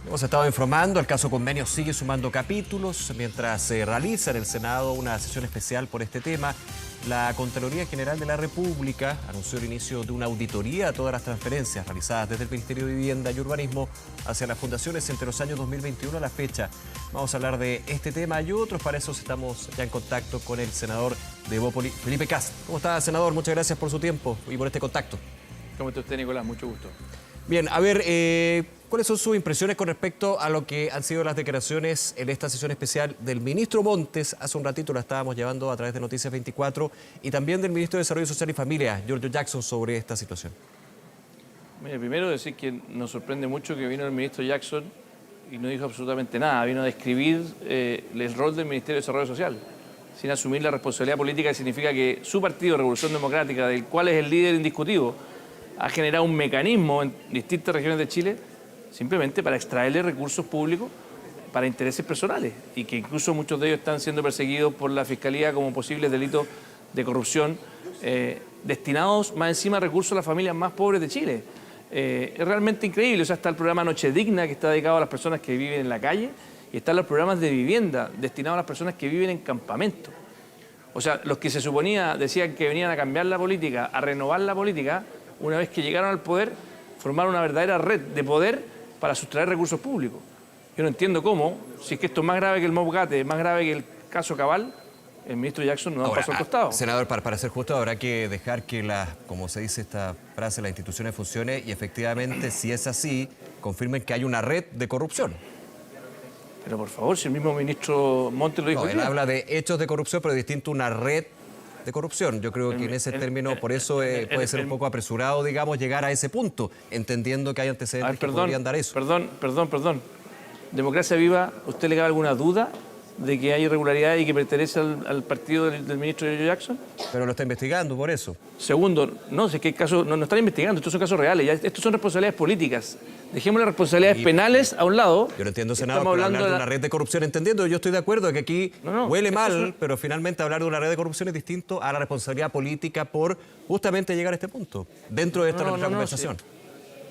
Hemos estado informando, el caso Convenio sigue sumando capítulos, mientras se realiza en el Senado una sesión especial por este tema. La Contraloría General de la República anunció el inicio de una auditoría a todas las transferencias realizadas desde el Ministerio de Vivienda y Urbanismo hacia las fundaciones entre los años 2021 a la fecha. Vamos a hablar de este tema y otros, para eso estamos ya en contacto con el senador de Evópoli, Felipe Kast. ¿Cómo está, senador? Muchas gracias por su tiempo y por este contacto. ¿Cómo está usted, Nicolás? Mucho gusto. Bien, a ver, ¿cuáles son sus impresiones con respecto a lo que han sido las declaraciones en esta sesión especial del ministro Montes? Hace un ratito la estábamos llevando a través de Noticias 24 y también del ministro de Desarrollo Social y Familia, Giorgio Jackson, sobre esta situación. Mire, primero decir que nos sorprende mucho que vino el ministro Jackson y no dijo absolutamente nada. Vino a describir el rol del Ministerio de Desarrollo Social, sin asumir la responsabilidad política, que significa que su partido, Revolución Democrática, del cual es el líder indiscutido, ha generado un mecanismo en distintas regiones de Chile simplemente para extraerle recursos públicos para intereses personales y que incluso muchos de ellos están siendo perseguidos por la Fiscalía como posibles delitos de corrupción destinados más encima a recursos a las familias más pobres de Chile. Es realmente increíble. O sea, está el programa Noche Digna, que está dedicado a las personas que viven en la calle, y están los programas de vivienda destinados a las personas que viven en campamento. O sea, los que se suponía, decían que venían a cambiar la política, a renovar la política, una vez que llegaron al poder, formaron una verdadera red de poder para sustraer recursos públicos. Yo no entiendo cómo, si es que esto es más grave que el Mobgate, más grave que el caso Cabal, el ministro Jackson no da un paso al costado. Senador, para ser justo, habrá que dejar que, como se dice esta frase, las instituciones funcionen y efectivamente, si es así, confirmen que hay una red de corrupción. Pero por favor, si el mismo ministro Montes lo dijo. No, él habla de hechos de corrupción, pero distinto una red de corrupción. Yo creo que en ese término, por eso puede ser un poco apresurado, digamos, llegar a ese punto, entendiendo que hay antecedentes que podrían dar eso. Perdón. Democracia Viva, ¿usted le cabe alguna duda de que hay irregularidades y que pertenece al partido del ministro Giorgio Jackson? Pero lo está investigando por eso. Segundo, no, si es que hay casos, no están investigando, estos son casos reales, ya, estos son responsabilidades políticas. Dejemos las responsabilidades penales a un lado. Yo lo entiendo, senador, pero hablar de una red de corrupción, entendiendo, yo estoy de acuerdo que aquí huele mal, pero finalmente hablar de una red de corrupción es distinto a la responsabilidad política por justamente llegar a este punto, dentro de esta conversación. Sí.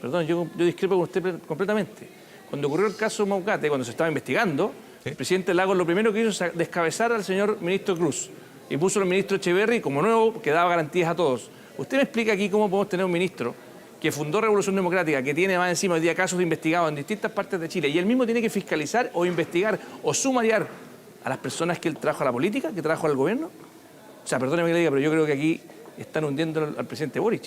Perdón, yo discrepo con usted completamente. Cuando ocurrió el caso Maucate, cuando se estaba investigando, ¿sí? El presidente Lagos lo primero que hizo es descabezar al señor ministro Cruz y puso al ministro Echeverri como nuevo, que daba garantías a todos. Usted me explica aquí cómo podemos tener un ministro que fundó Revolución Democrática, que tiene más encima hoy día casos investigados en distintas partes de Chile, y él mismo tiene que fiscalizar o investigar o sumariar a las personas que él trajo a la política, que trajo al gobierno. O sea, perdóneme que le diga, pero yo creo que aquí están hundiendo al presidente Boric.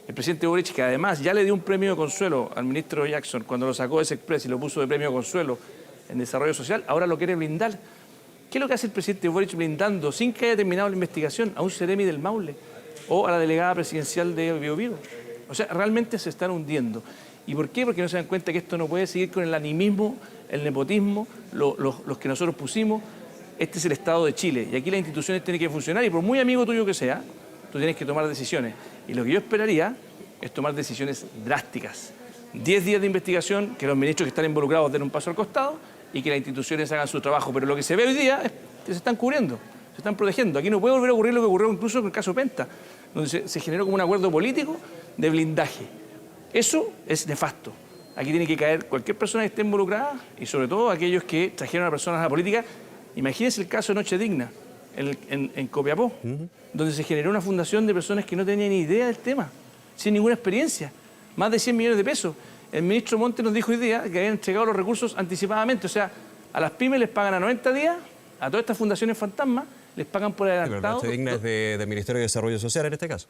El presidente Boric, que además ya le dio un premio de consuelo al ministro Jackson cuando lo sacó de ese Express y lo puso de premio de consuelo en desarrollo social, ahora lo quiere blindar. ¿Qué es lo que hace el presidente Boric blindando, sin que haya terminado la investigación, a un Ceremi del Maule o a la delegada presidencial de Bío Bío? O sea, realmente se están hundiendo. ¿Y por qué? Porque no se dan cuenta que esto no puede seguir con el animismo, el nepotismo, los que nosotros pusimos. Este es el Estado de Chile y aquí las instituciones tienen que funcionar y por muy amigo tuyo que sea, tú tienes que tomar decisiones. Y lo que yo esperaría es tomar decisiones drásticas. 10 días de investigación, que los ministros que están involucrados den un paso al costado y que las instituciones hagan su trabajo. Pero lo que se ve hoy día es que se están cubriendo, se están protegiendo. Aquí no puede volver a ocurrir lo que ocurrió incluso con el caso Penta, donde se generó como un acuerdo político de blindaje. Eso es nefasto. Aquí tiene que caer cualquier persona que esté involucrada y sobre todo aquellos que trajeron a personas a la política. Imagínense el caso de Noche Digna en Copiapó, donde se generó una fundación de personas que no tenían ni idea del tema, sin ninguna experiencia. Más de 100 millones de pesos. El ministro Montes nos dijo hoy día que habían entregado los recursos anticipadamente. O sea, a las pymes les pagan a 90 días, a todas estas fundaciones fantasmas les pagan por adelantado. Sí, pero Noche Digna es del Ministerio de Desarrollo Social en este caso.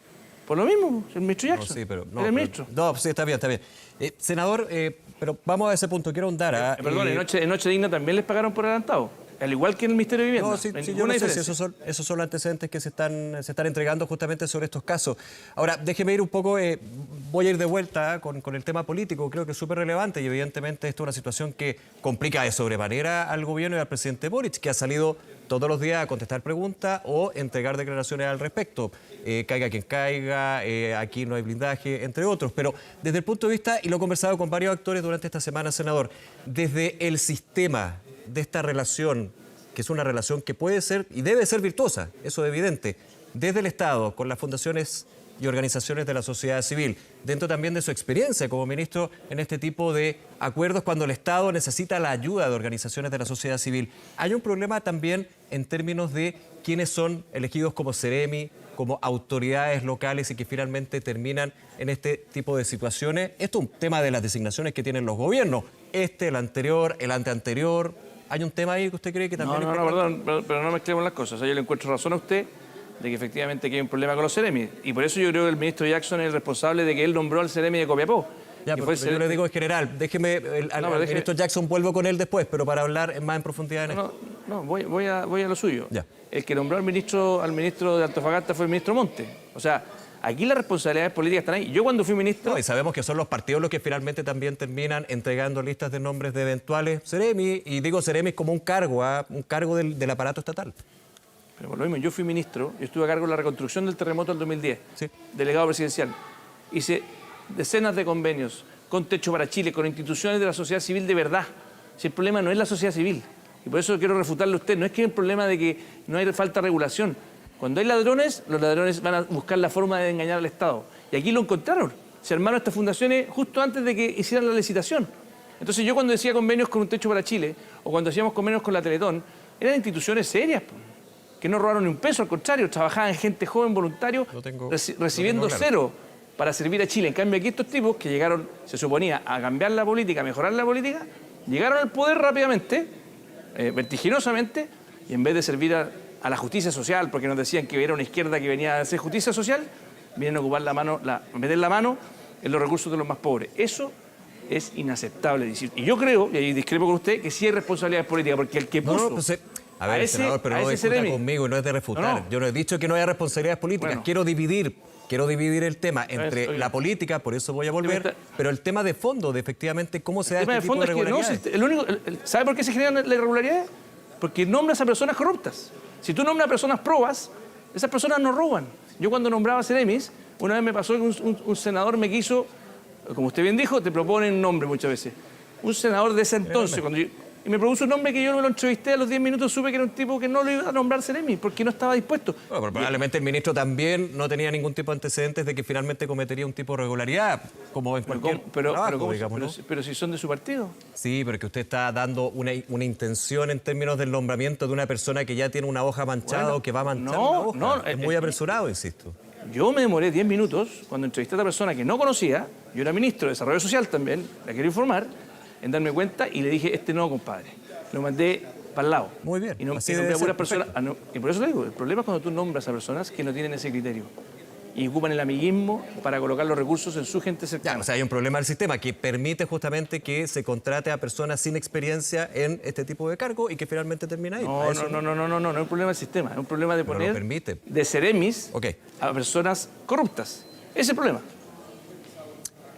Por lo mismo, el ministro Jackson. No, sí, pero, el ministro. No, sí, está bien. Senador, pero vamos a ese punto. Quiero ahondar a... Perdón, en Noche Digna también les pagaron por adelantado. Al igual que en el Ministerio de Vivienda. No, sí, yo no sé si esos son los antecedentes que se están entregando justamente sobre estos casos. Ahora, déjeme ir un poco, voy a ir de vuelta con el tema político, creo que es súper relevante y evidentemente esto es una situación que complica de sobremanera al gobierno y al presidente Boric, que ha salido todos los días a contestar preguntas o entregar declaraciones al respecto. Caiga quien caiga, aquí no hay blindaje, entre otros. Pero desde el punto de vista, y lo he conversado con varios actores durante esta semana, senador, desde el sistema de esta relación, que es una relación que puede ser y debe ser virtuosa, eso es evidente, desde el Estado, con las fundaciones y organizaciones de la sociedad civil, dentro también de su experiencia como ministro en este tipo de acuerdos cuando el Estado necesita la ayuda de organizaciones de la sociedad civil. Hay un problema también en términos de quiénes son elegidos como Seremi, como autoridades locales y que finalmente terminan en este tipo de situaciones. Esto es un tema de las designaciones que tienen los gobiernos, el anterior, el anteanterior. ¿Hay un tema ahí que usted cree que también perdón, pero no mezclemos las cosas. O sea, yo le encuentro razón a usted de que efectivamente aquí hay un problema con los Seremi. Y por eso yo creo que el ministro Jackson es el responsable de que él nombró al Seremi de Copiapó. Ya, pero yo le digo en general, déjeme, al ministro Jackson vuelvo con él después, pero para hablar más en profundidad en esto. No, voy a lo suyo. Ya. El que nombró al ministro de Antofagasta fue el ministro Monte. O sea, aquí las responsabilidades políticas están ahí. Yo cuando fui ministro... No, y sabemos que son los partidos los que finalmente también terminan entregando listas de nombres de eventuales Seremi, y digo Seremi como un cargo del aparato estatal. Pero por lo mismo, yo fui ministro, yo estuve a cargo de la reconstrucción del terremoto del 2010, sí, delegado presidencial. Hice decenas de convenios con Techo para Chile, con instituciones de la sociedad civil de verdad. Si el problema no es la sociedad civil, y por eso quiero refutarle a usted, no es que es el problema de que no hay falta de regulación. Cuando hay ladrones, los ladrones van a buscar la forma de engañar al Estado. Y aquí lo encontraron. Se armaron estas fundaciones justo antes de que hicieran la licitación. Entonces yo cuando decía convenios con un Techo para Chile, o cuando hacíamos convenios con la Teletón, eran instituciones serias, que no robaron ni un peso, al contrario, trabajaban gente joven, voluntario, recibiendo cero para servir a Chile. En cambio aquí estos tipos que llegaron, se suponía, a cambiar la política, a mejorar la política, llegaron al poder rápidamente, vertiginosamente, y en vez de servir a la justicia social, porque nos decían que era una izquierda que venía a hacer justicia social, vienen a ocupar meter la mano en los recursos de los más pobres. Eso es inaceptable. Y yo creo, y ahí discrepo con usted, que sí hay responsabilidades políticas, porque el que puso... A ver, senador, pero no discuta conmigo y no es de refutar. Yo no he dicho que no haya responsabilidades políticas. Bueno, quiero dividir el tema entre la política, por eso voy a volver, pero el tema de fondo, de efectivamente cómo se da este tipo de irregularidades. ¿Sabe por qué se generan las irregularidades? Porque nombras a personas corruptas. Si tú nombras a personas probas, esas personas no roban. Yo cuando nombraba a Seremis, una vez me pasó que un senador me quiso, como usted bien dijo, te proponen un nombre muchas veces. Un senador de ese entonces, y me propuso un nombre que yo me lo entrevisté, a los 10 minutos supe que era un tipo que no lo iba a nombrar Seremi, porque no estaba dispuesto. Bueno, pero probablemente el ministro también no tenía ningún tipo de antecedentes de que finalmente cometería un tipo de irregularidad, como en cualquier trabajo, digamos, ¿no? Pero si son de su partido. Sí, pero que usted está dando una intención en términos del nombramiento de una persona que ya tiene una hoja manchada o que va a manchar una hoja. No, es muy apresurado, insisto. Yo me demoré 10 minutos cuando entrevisté a esta persona que no conocía, yo era ministro de Desarrollo Social también, la quiero informar, en darme cuenta y le dije, no, compadre. Lo mandé para el lado. Muy bien. Y, y por eso le digo, el problema es cuando tú nombras a personas que no tienen ese criterio y ocupan el amiguismo para colocar los recursos en su gente cercana. Ya, o sea, hay un problema del sistema que permite justamente que se contrate a personas sin experiencia en este tipo de cargo y que finalmente termina ahí. No es un problema del sistema, es un problema de poner de Seremis a personas corruptas. Ese es el problema.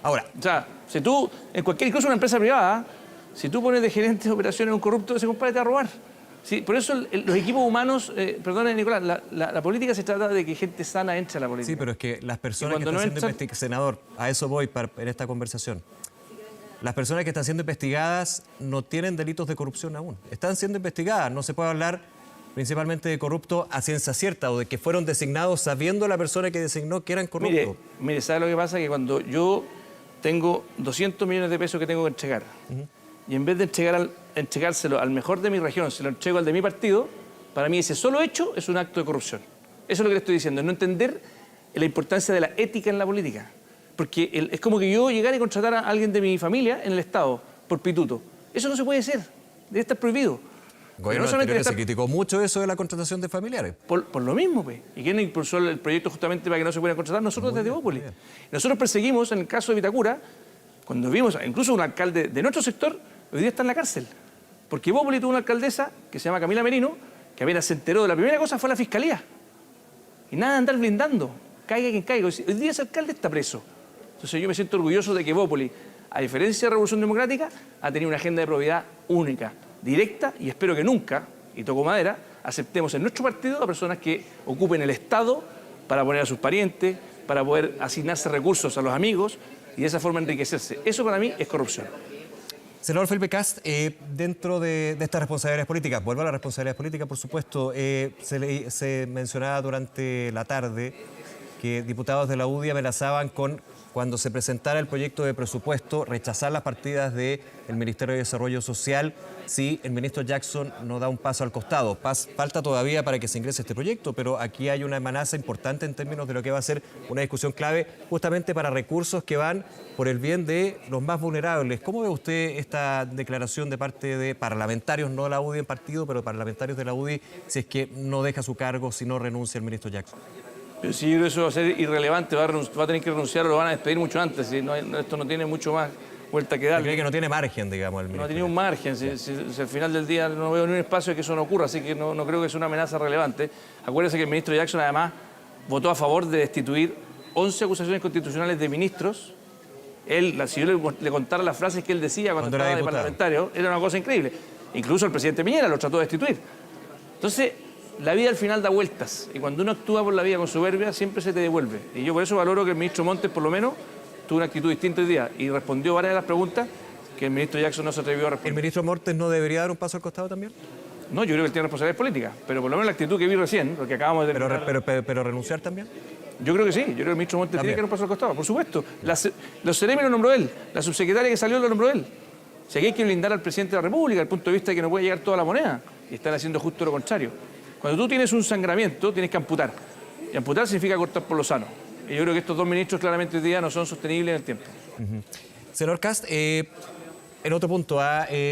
Ahora, o sea, si tú, en cualquier, incluso una empresa privada, si tú pones de gerente de operaciones a un corrupto, ese compadre te va a robar. Sí, por eso los equipos humanos, perdone Nicolás, la política se trata de que gente sana entre a la política. Sí, pero es que las personas que están siendo investigadas, senador, a eso voy en esta conversación. Las personas que están siendo investigadas no tienen delitos de corrupción aún. Están siendo investigadas, no se puede hablar principalmente de corrupto a ciencia cierta o de que fueron designados sabiendo la persona que designó que eran corruptos. Mire, ¿sabe lo que pasa? Que cuando yo tengo 200 millones de pesos que tengo que entregar, y en vez de entregárselo al mejor de mi región, se lo entrego al de mi partido, para mí ese solo hecho es un acto de corrupción. Eso es lo que le estoy diciendo, no entender la importancia de la ética en la política. Porque es como que yo llegara y contratara a alguien de mi familia en el Estado por pituto. Eso no se puede hacer, debe estar prohibido. El gobierno anterior se criticó mucho eso de la contratación de familiares. Por lo mismo, pues. ¿Y quién impulsó el proyecto justamente para que no se pudieran contratar? Nosotros desde Bópoli. Nosotros perseguimos, en el caso de Vitacura, cuando vimos, incluso un alcalde de nuestro sector, hoy día está en la cárcel. Porque Bópoli tuvo una alcaldesa, que se llama Camila Merino, que apenas se enteró de la primera cosa fue la fiscalía. Y nada de andar blindando. Caiga quien caiga. Hoy día ese alcalde está preso. Entonces yo me siento orgulloso de que Bópoli, a diferencia de Revolución Democrática, ha tenido una agenda de probidad única, directa, y espero que nunca, y toco madera, aceptemos en nuestro partido a personas que ocupen el Estado para poner a sus parientes, para poder asignarse recursos a los amigos y de esa forma enriquecerse. Eso para mí es corrupción. Senador Felipe Kast, dentro de estas responsabilidades políticas, vuelvo a las responsabilidades políticas, por supuesto, se mencionaba durante la tarde que diputados de la UDI amenazaban con, cuando se presentara el proyecto de presupuesto, rechazar las partidas del Ministerio de Desarrollo Social si el ministro Jackson no da un paso al costado. Falta todavía para que se ingrese este proyecto, pero aquí hay una amenaza importante en términos de lo que va a ser una discusión clave justamente para recursos que van por el bien de los más vulnerables. ¿Cómo ve usted esta declaración de parte de parlamentarios, no la UDI en partido, pero parlamentarios de la UDI, si es que no deja su cargo, si no renuncia el ministro Jackson? Pero si eso va a ser irrelevante, va a tener que renunciar o lo van a despedir mucho antes. ¿Sí? Esto no tiene mucho más vuelta que darle. ¿Cree que no tiene margen, digamos, el ministro? No tiene un margen. Si al final del día no veo ni un espacio de que eso no ocurra, así que no creo que sea una amenaza relevante. Acuérdense que el ministro Jackson además votó a favor de destituir 11 acusaciones constitucionales de ministros. Si yo le contara las frases que él decía cuando estaba de parlamentario, era una cosa increíble. Incluso el presidente Piñera lo trató de destituir. Entonces, la vida al final da vueltas y cuando uno actúa por la vida con soberbia siempre se te devuelve. Y yo por eso valoro que el ministro Montes por lo menos tuvo una actitud distinta hoy día y respondió varias de las preguntas que el ministro Jackson no se atrevió a responder. ¿El ministro Montes no debería dar un paso al costado también? No, yo creo que él tiene responsabilidades políticas, pero por lo menos la actitud que vi recién, lo que acabamos de terminar... ¿Pero renunciar también? Yo creo que sí, yo creo que el ministro Montes tiene que dar un paso al costado, por supuesto. Los seremi lo nombró él, la subsecretaria que salió lo nombró él. Si aquí hay que blindar al presidente de la República, desde el punto de vista de que no puede llegar toda la moneda, y están haciendo justo lo contrario. Cuando tú tienes un sangramiento, tienes que amputar. Y amputar significa cortar por lo sano. Y yo creo que estos dos ministros claramente hoy día no son sostenibles en el tiempo. Señor Kast, en otro punto,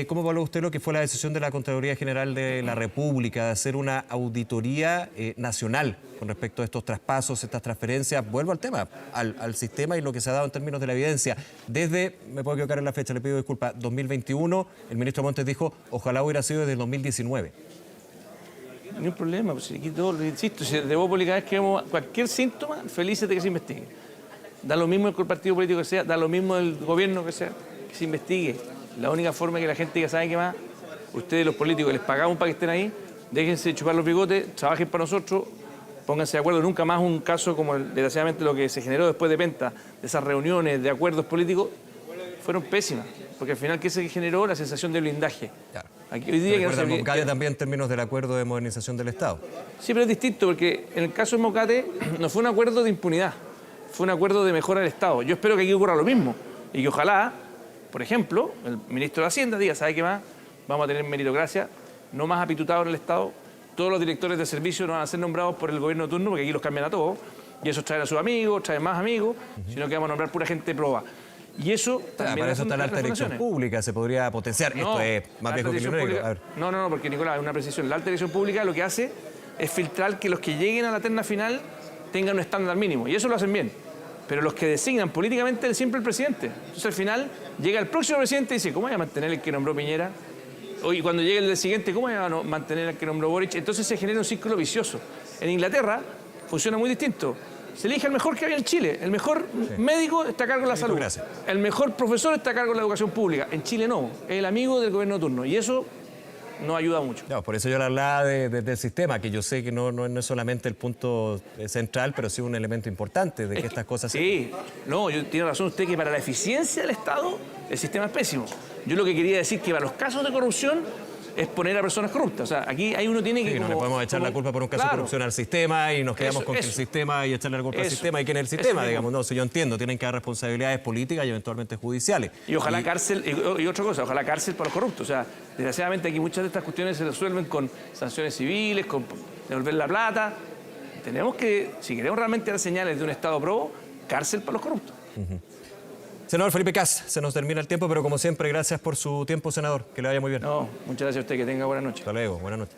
¿cómo evalúa usted lo que fue la decisión de la Contraloría General de la República de hacer una auditoría nacional con respecto a estos traspasos, estas transferencias? Vuelvo al tema, al sistema y lo que se ha dado en términos de la evidencia. Desde, me puedo equivocar en la fecha, le pido disculpas, 2021, el ministro Montes dijo, ojalá hubiera sido desde el 2019. No hay problema, pues aquí todo, insisto, si de Bópoli cada vez que vemos cualquier síntoma, felices de que se investigue. Da lo mismo el partido político que sea, da lo mismo el gobierno que sea, que se investigue. La única forma es que la gente diga, ¿sabe qué más? Ustedes los políticos les pagamos para que estén ahí, déjense de chupar los bigotes, trabajen para nosotros, pónganse de acuerdo. Nunca más un caso como desgraciadamente lo que se generó después de Penta, de esas reuniones de acuerdos políticos, fueron pésimas. Porque al final, ¿qué se generó? La sensación de blindaje. Claro. Aquí, hoy día ¿Recuerda Mocate también en términos del acuerdo de modernización del Estado? Sí, pero es distinto, porque en el caso de Mocate no fue un acuerdo de impunidad, fue un acuerdo de mejora del Estado. Yo espero que aquí ocurra lo mismo y que ojalá, por ejemplo, el ministro de Hacienda diga, ¿sabe qué más? Vamos a tener meritocracia, no más apitutados en el Estado. Todos los directores de servicio no van a ser nombrados por el gobierno de turno, porque aquí los cambian a todos, y esos traen a sus amigos, traen más amigos, sino que vamos a nombrar pura gente proba. Y eso también... Para eso está la alta dirección pública, se podría potenciar. No, esto es más viejo que el negro. No, porque Nicolás, es una precisión. La alta dirección pública lo que hace es filtrar que los que lleguen a la terna final tengan un estándar mínimo, y eso lo hacen bien. Pero los que designan políticamente es siempre el presidente. Entonces al final llega el próximo presidente y dice, ¿cómo voy a mantener el que nombró Piñera? Y cuando llegue el del siguiente, ¿cómo voy a mantener el que nombró Boric? Entonces se genera un círculo vicioso. En Inglaterra funciona muy distinto. Se elige el mejor que había en Chile. El mejor médico está a cargo de la salud. Gracias. El mejor profesor está a cargo de la educación pública. En Chile no. Es el amigo del gobierno de turno. Y eso no ayuda mucho. No, por eso yo le hablaba del sistema, que yo sé que no es solamente el punto central, pero sí un elemento importante de que estas cosas... Sí, tiene razón usted que para la eficiencia del Estado el sistema es pésimo. Yo lo que quería decir que para los casos de corrupción es poner a personas corruptas. O sea, aquí uno tiene que... Sí, no le podemos echar la culpa por un caso de corrupción al sistema y nos quedamos con que el sistema y echarle la culpa al sistema y que en el sistema, digamos. No, si yo entiendo, tienen que haber responsabilidades políticas y eventualmente judiciales. Y ojalá cárcel, y otra cosa, ojalá cárcel para los corruptos. O sea, desgraciadamente aquí muchas de estas cuestiones se resuelven con sanciones civiles, con devolver la plata. Tenemos que, si queremos realmente dar señales de un Estado probo, cárcel para los corruptos. Senador Felipe Kast, se nos termina el tiempo, pero como siempre, gracias por su tiempo, senador. Que le vaya muy bien. No, muchas gracias a usted, que tenga buena noche. Hasta luego, buenas noches.